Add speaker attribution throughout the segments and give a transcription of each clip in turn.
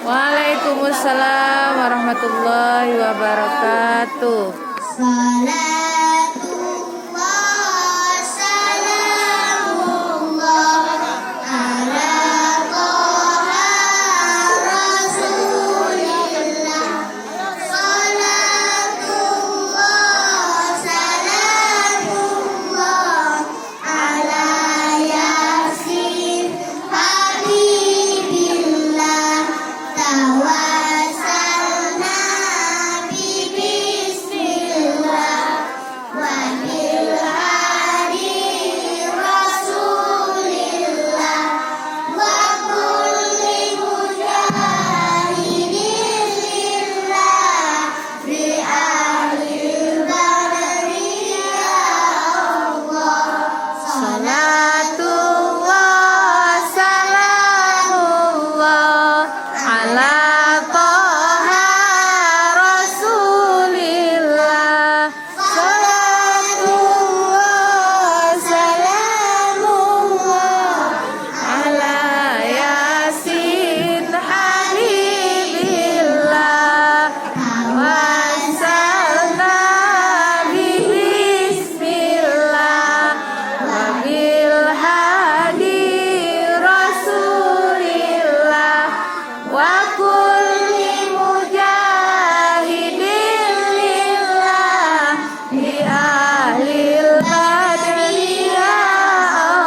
Speaker 1: Waalaikumsalam warahmatullahi wabarakatuh.
Speaker 2: Salatullah salamullah ala Toha Rasulillah. Salatullah salamullah ala Yasin Habibillah. Tawassalna bismillah wa bil hadi Rasulillah wa kulli mujahidin lillah bi ahlil badri ya Allah.
Speaker 1: Salatullah salamullah ala Toha Rasulillah. Salatullah salamullah ala Yasin Habibillah. Tawassalna bismillah wa bil hadi Rasulillah wa kulli mujahidin lillah bi ahlil badri ya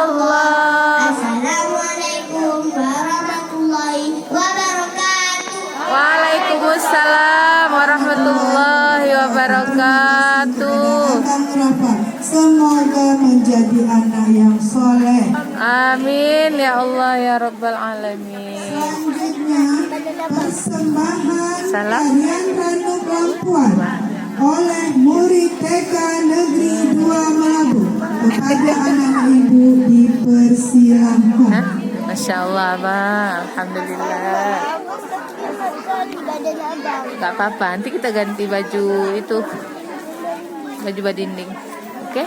Speaker 1: Allah.
Speaker 2: Assalamualaikum warahmatullahi wabarakatuh.
Speaker 1: Waalaikumsalam warahmatullahi wabarakatuh.
Speaker 3: Semoga menjadi anak yang soleh.
Speaker 1: Amin ya Allah ya Rabbal Alamin.
Speaker 3: Selanjutnya persembahan
Speaker 1: Salam.
Speaker 3: tarian Ranu Lampuan oleh murid TK Negeri 2 Melabu kepada anak ibu dipersilahkan.
Speaker 1: Hah? Masya Allah Bang, Alhamdulillah. Gak apa-apa, nanti kita ganti baju itu, baju badinding, oke?